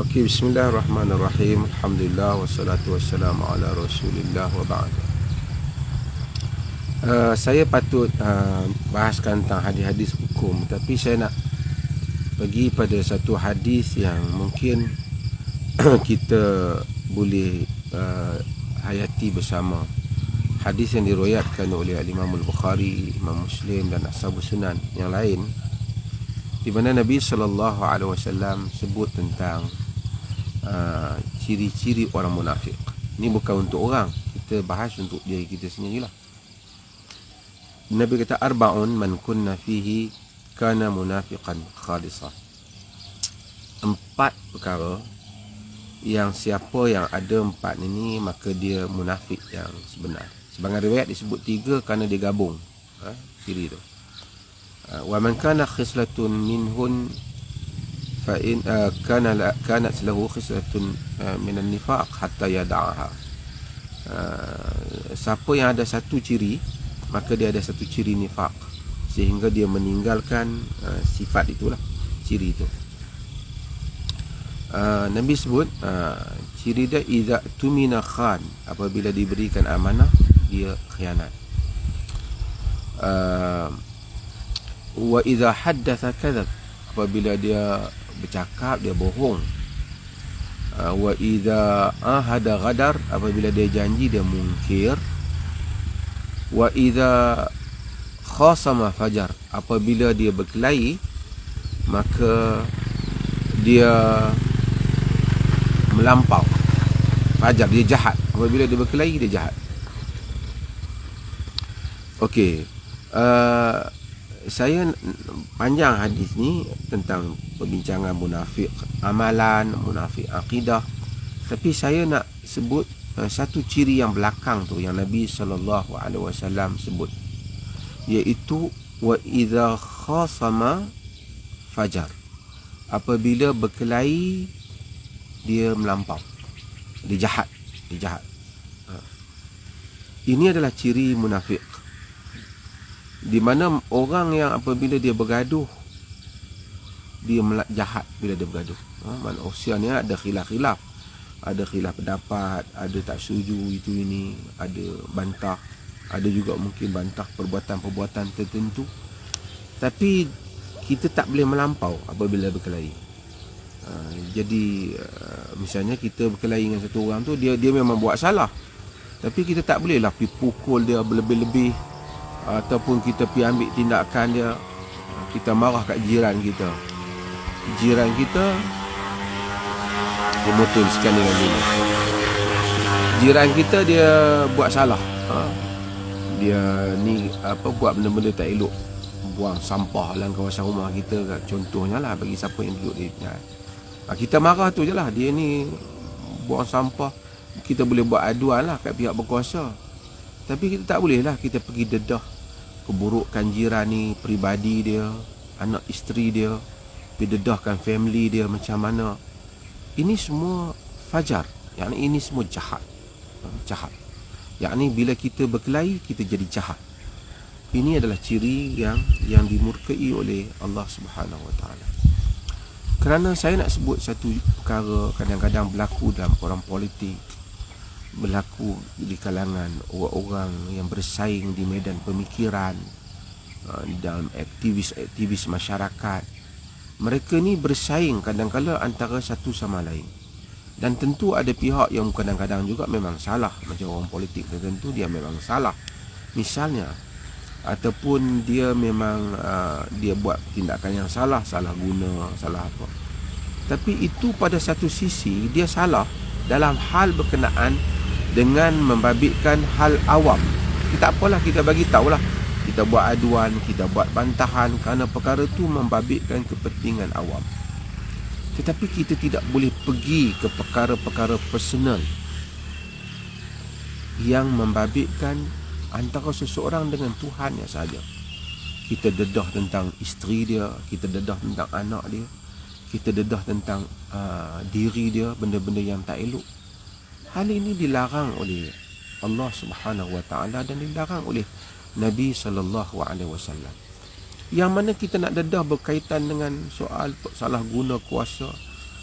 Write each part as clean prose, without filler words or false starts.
Okey, bismillahirrahmanirrahim. Alhamdulillah wassalatu wassalamu ala Rasulillah wa ba'd. Saya patut bahaskan tentang hadis-hadis hukum, tapi saya nak pergi pada satu hadis yang mungkin kita boleh hayati bersama. Hadis yang diriwayatkan oleh Imam Al-Bukhari, Imam Muslim dan Ashabus Sunan yang lain, di mana Nabi SAW sebut tentang ciri-ciri orang munafik. Ini bukan untuk orang, kita bahas untuk diri kita sendirilah. Nabi kata arba'un man kunna fihi kana munafiqan khalisah. 4 perkara yang siapa yang ada 4 ini, maka dia munafik yang sebenar. Sebagai riwayat disebut 3 kerana dia gabung ciri tu. Wa man kana khislatun minhun fa in kanat lahu khislatun min an-nifaq hatta yad'aha. Siapa yang ada satu ciri, maka dia ada satu ciri nifaq, sehingga dia meninggalkan sifat itulah, ciri itu. Nabi sebut ciri dia idza tumina khan, apabila diberikan amanah dia khianat. Wa idza haddatha kadzab, apabila dia bercakap dia bohong. Wa idza ahada ghadar, apabila dia janji dia mungkir. Wa idza khasama fajar, apabila dia berkelahi maka dia melampau. Fajar, dia jahat. Apabila dia berkelahi dia jahat. Okey, saya panjang hadis ni tentang perbincangan munafik amalan, munafik akidah, tapi saya nak sebut satu ciri yang belakang tu yang Nabi SAW sebut, iaitu wa idza khasama fajar, apabila berkelahi dia melampau, dia jahat. Ini adalah ciri munafik, di mana orang yang apabila dia bergaduh dia jahat. Bila dia bergaduh, manusia ni ada khilaf-khilaf, ada khilaf pendapat, ada tak setuju itu ini, ada bantah, ada juga mungkin bantah perbuatan-perbuatan tertentu, tapi kita tak boleh melampau apabila berkelahi. Jadi misalnya kita berkelahi dengan satu orang tu, dia memang buat salah, tapi kita tak boleh lah pergi pukul dia berlebih-lebih, ataupun kita pergi ambil tindakan dia. Kita marah kat jiran kita, dia motor sekian dengan dia, jiran kita dia buat salah, dia ni buat benda-benda tak elok, buang sampah dalam kawasan rumah kita, contohnya lah, bagi siapa yang duduk di kita marah tu je lah, dia ni buang sampah. Kita boleh buat aduan lah kat pihak berkuasa, tapi kita tak boleh lah kita pergi dedah keburukan jiran ni, peribadi dia, anak isteri dia, pergi dedahkan family dia macam mana. Ini semua fajar, yakni ini semua jahat. Yakni bila kita berkelahi kita jadi jahat. Ini adalah ciri yang dimurkai oleh Allah Subhanahu Wa Taala. Kerana saya nak sebut satu perkara kadang-kadang berlaku dalam orang politik, berlaku di kalangan orang-orang yang bersaing di medan pemikiran, dalam aktivis masyarakat. Mereka ni bersaing kadang-kala antara satu sama lain, dan tentu ada pihak yang kadang-kadang juga memang salah. Macam orang politik tertentu, dia memang salah misalnya, ataupun dia memang dia buat tindakan yang salah guna, salah apa. Tapi itu pada satu sisi dia salah dalam hal berkenaan dengan membabitkan hal awam. Tak apalah, kita bagi tahulah, kita buat aduan, kita buat bantahan, kerana perkara tu membabitkan kepentingan awam. Tetapi kita tidak boleh pergi ke perkara-perkara personal yang membabitkan antara seseorang dengan Tuhannya sahaja. Kita dedah tentang isteri dia, kita dedah tentang anak dia, kita dedah tentang diri dia, benda-benda yang tak elok. Hal ini dilarang oleh Allah Subhanahu Wa Taala dan dilarang oleh Nabi SAW. Yang mana kita nak dedah berkaitan dengan soal salah guna kuasa,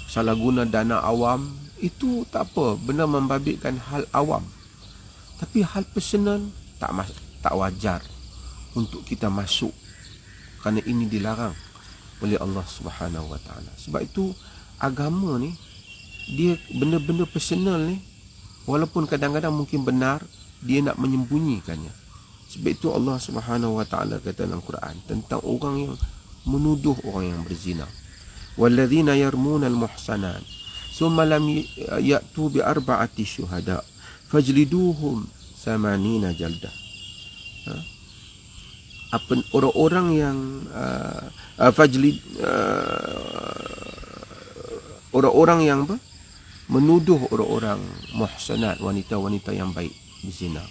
salah guna dana awam, itu tak apa, benda membabitkan hal awam. Tapi hal personal tak wajar untuk kita masuk, kerana ini dilarang oleh Allah Subhanahu Wa Taala. Sebab itu agama ni, dia benda-benda personal ni, walaupun kadang-kadang mungkin benar, dia nak menyembunyikannya. Sebab itu Allah Subhanahu Wa Taala kata dalam Quran tentang orang yang menuduh orang yang berzina. Walladzina yarmuna al-muhsanat thumma lam ya'tu bi arba'ati syuhada fajliduhum 80 jaldah. Apa orang-orang yang orang-orang yang menuduh orang-orang muhsanat, wanita-wanita yang baik berzina.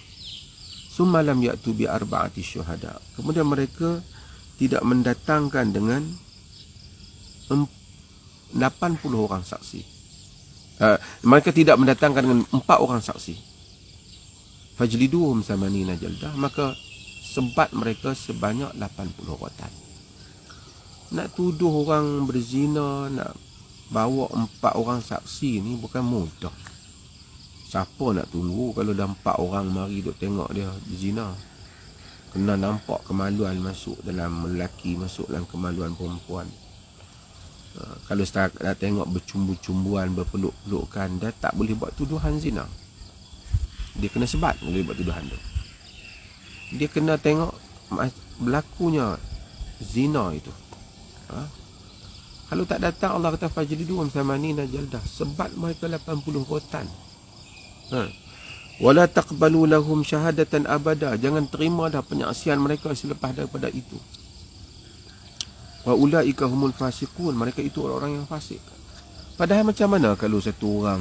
Summa lam ya'tu bi arba'ati syuhada. Kemudian mereka tidak mendatangkan dengan 80 orang saksi. Mereka tidak mendatangkan dengan 4 orang saksi. Fajliduhum 80 jaldah, maka sebat mereka sebanyak 80 rotan. Nak tuduh orang berzina, nak bawa 4 orang saksi ni bukan mudah. Siapa nak tunggu kalau dah 4 orang mari duk tengok dia berzina? Kena nampak kemaluan masuk dalam lelaki, masuk dalam kemaluan perempuan. Kalau setakat dah tengok bercumbu-cumbuan, berpeluk-pelukan, dah tak boleh buat tuduhan zina. Dia kena sebat boleh buat tuduhan tu. Dia kena tengok berlakunya zina itu. Kalau tak datang, Allah kata fajliduhum 80 jaldah, sebat mereka 80 rotan. Wala taqbalu lahum syahadatan abada, jangan terima dah penyaksian mereka selepas daripada itu. Wa ulaika humul fasiqun, mereka itu orang-orang yang fasik. Padahal macam mana kalau satu orang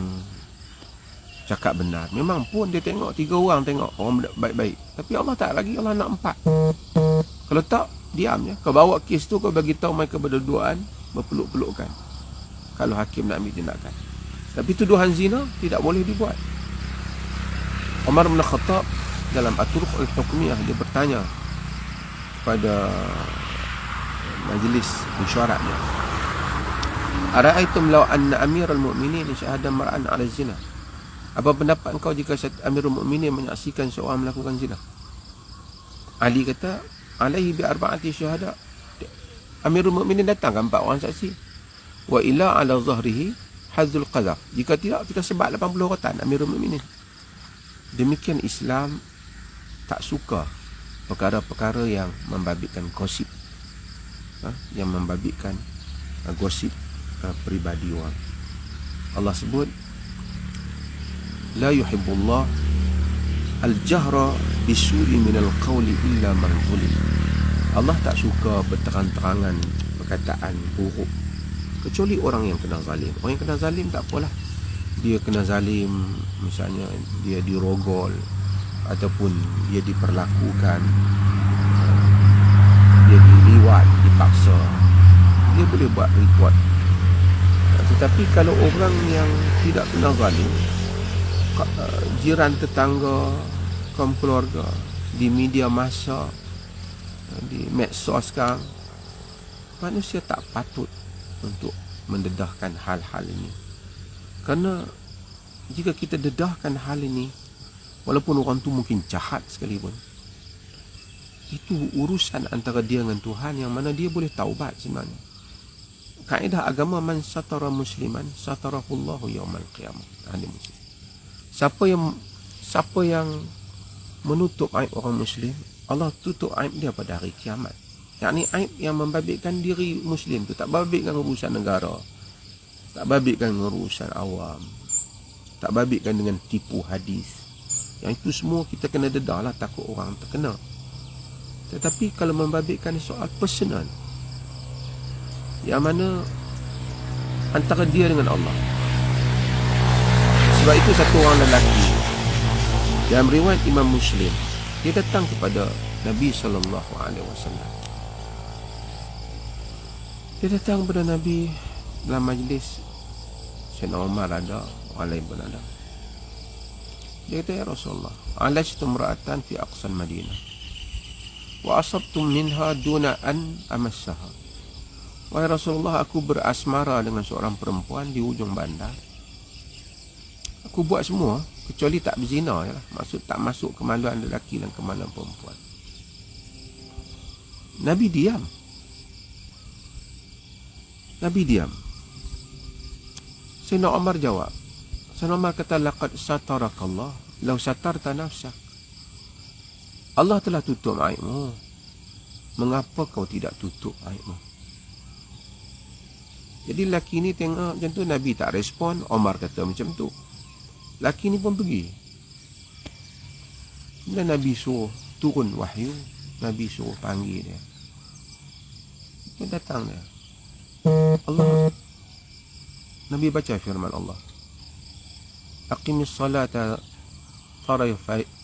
cakap benar, memang pun dia tengok 3 orang tengok orang baik-baik, tapi Allah tak lagi, Allah nak 4. Kalau tak, diam je. Kau bawa kes tu, kau bagi tahu mereka berduaan, berpeluk-pelukkan, kalau hakim nak ambil tindakan. Tapi tuduhan zina tidak boleh dibuat. Umar bin Khattab dalam At-Turuq Al-Hukmiyah, dia bertanya kepada majlis mesyuaratnya, ara'aitum law anna amirul mu'minin syahada mar'an 'ala zina, apa pendapat engkau jika amirul mu'minin menyaksikan seorang melakukan zina? Ali kata, alaihi bi arba'ati syuhada, amirul mu'minin datangkan 4 orang saksi. Wa ila 'ala zahrihi hadzul qadhaf, jika tidak kita sebat 80 rotan amirul mu'minin. Demikian Islam tak suka perkara-perkara yang membabitkan gosip, yang membabitkan gosip peribadi orang. Allah sebut, la yuhibbullah al-jahra bisu'i minal qawli illa man zulim. Allah tak suka berterang-terangan perkataan buruk kecuali orang yang kena zalim. Orang yang kena zalim tak apalah, dia kena zalim, misalnya dia dirogol ataupun dia diperlakukan, dia diliwat, dipaksa, dia boleh buat report. Tetapi kalau orang yang tidak kena zalim, jiran tetangga, kaum keluarga, di media massa, di medsos sekarang, manusia tak patut untuk mendedahkan hal-hal ini. Kerana jika kita dedahkan hal ini, walaupun orang tu mungkin jahat sekalipun, itu urusan antara dia dengan Tuhan, yang mana dia boleh taubat sebenarnya. Kaedah agama, man satara musliman satarahullahu yaumal qiyamah. Ahli muslim, siapa yang menutup aib orang muslim, Allah tutup aib dia pada hari kiamat. Yakni aib yang membabitkan diri muslim tu, tak babitkan urusan negara, tak babitkan urusan awam, tak babitkan dengan tipu hadis. Yang itu semua kita kena dedahlah, takut orang terkena. Tetapi kalau membabitkan soal personal, yang mana antara dia dengan Allah. Sebab itu satu orang lelaki dalam riwayat Imam Muslim, dia datang kepada Nabi SAW. Dia datang kepada Nabi dalam majlis, Sayyidina Umar ada, orang lain pun ada. Dia kata, ya Rasulullah, alajtu imra'atan fi aqsal Madinah wa asabtum minha duna an amassaha Wahai Rasulullah, aku berasmara dengan seorang perempuan di ujung bandar. Aku buat semua kecuali tak berzina je lah. Maksud tak masuk kemaluan lelaki dan kemaluan perempuan. Nabi diam. Nabi diam. Sayyidina Umar jawab. Sayyidina Umar kata, laqad satarakallah law satarta nafsak. Allah telah tutup aibmu. Mengapa kau tidak tutup aibmu? Jadi lelaki ni tengok macam tu, Nabi tak respon. Omar kata macam tu. Lelaki ni pun pergi. Kemudian Nabi suruh turun wahyu. Nabi suruh panggil dia. Dia datang dia. Allah. Nabi baca firman Allah. Aqimis salata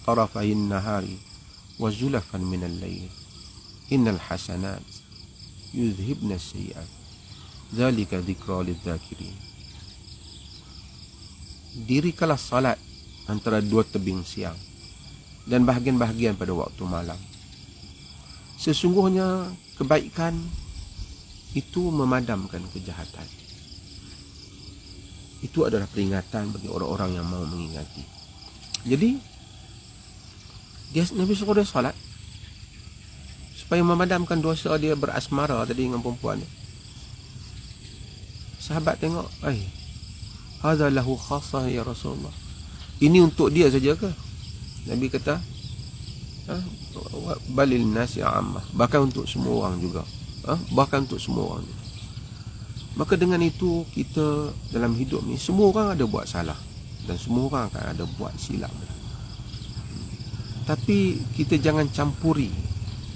tarafayin nahari wa zulafan minal layl. Innal hasanat yudhibna sayyi'at. Zalika dzikra lidzakirin. Dirikanlah salat antara dua tebing siang dan bahagian-bahagian pada waktu malam. Sesungguhnya kebaikan itu memadamkan kejahatan. Itu adalah peringatan bagi orang-orang yang mau mengingati. Jadi Nabi suruh dia salat supaya memadamkan dosa dia berasmara tadi dengan perempuan dia. Sahabat tengok, hadza lahu khassah ya Rasulullah. Ini untuk dia saja ke? Nabi kata, balil nasi ammah, bahkan untuk semua orang juga. Bahkan untuk semua orang juga. Maka dengan itu kita dalam hidup ni semua orang ada buat salah dan semua orang akan ada buat silap. Tapi kita jangan campuri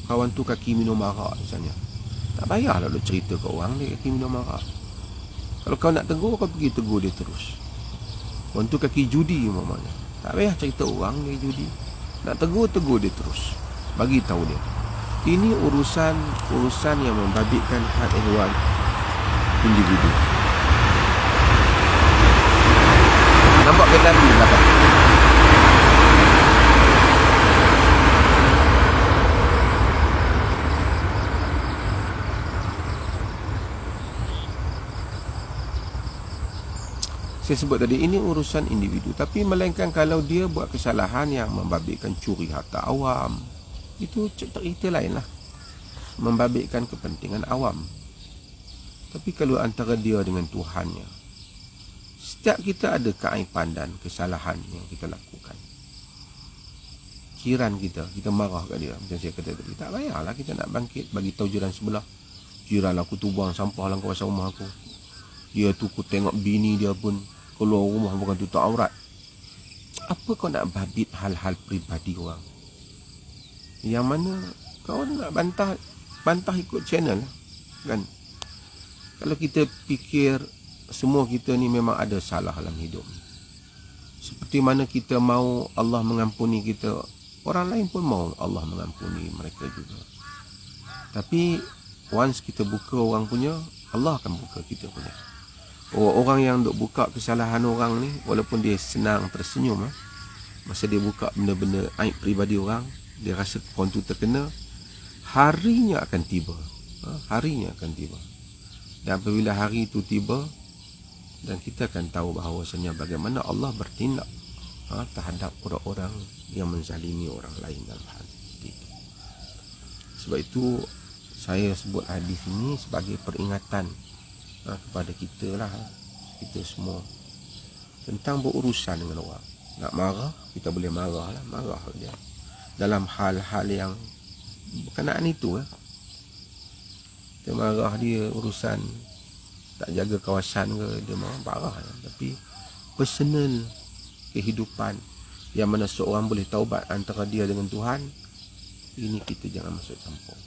kawan tu kaki minum arak misalnya. Tak payahlah lu cerita ke orang dia kaki minum arak. Kalau kau nak tegur, kau pergi tegur dia terus. Kawan tu kaki judi umpamanya. Tak payah cerita orang dia judi. Nak tegur dia terus. Bagi tahu dia. Ini urusan yang membabitkan hak ehwal individu. Nampak ke Nabi belakang? Saya sebut tadi, ini urusan individu. Tapi melainkan kalau dia buat kesalahan yang membabitkan curi harta awam, itu cerita lain lah. Membabitkan kepentingan awam. Tapi kalau antara dia dengan Tuhannya, setiap kita ada keaiban dan kesalahan yang kita lakukan. Jiran kita marah kat dia. Macam saya kata tadi, tak payahlah kita nak bangkit bagi tahu jiran sebelah. Jiran aku tu buang sampah dalam kawasan rumah aku. Dia tu aku tengok bini dia pun keluar rumah bukan tutup aurat. Apa kau nak babit hal-hal peribadi orang? Yang mana kau nak bantah ikut channel kan? Kalau kita fikir semua kita ni memang ada salah dalam hidup. Seperti mana kita mau Allah mengampuni kita, orang lain pun mau Allah mengampuni mereka juga. Tapi once kita buka orang punya, Allah akan buka kita punya. Orang yang duk buka kesalahan orang ni, walaupun dia senang tersenyum, masa dia buka benda-benda aib peribadi orang, dia rasa orang tu terkena, harinya akan tiba. Harinya akan tiba. Dan apabila hari itu tiba, dan kita akan tahu bahawasanya bagaimana Allah bertindak terhadap orang-orang yang menzalimi orang lain dalam hal itu. Sebab itu saya sebut hadis ini sebagai peringatan kepada kita lah, kita semua, tentang berurusan dengan orang. Nak marah, kita boleh marah lah, marah dia dalam hal-hal yang berkenaan itu. Kita marah dia urusan tak jaga kawasan ke, dia marah. Tapi personal kehidupan yang mana seorang boleh taubat antara dia dengan Tuhan, ini kita jangan masuk campur.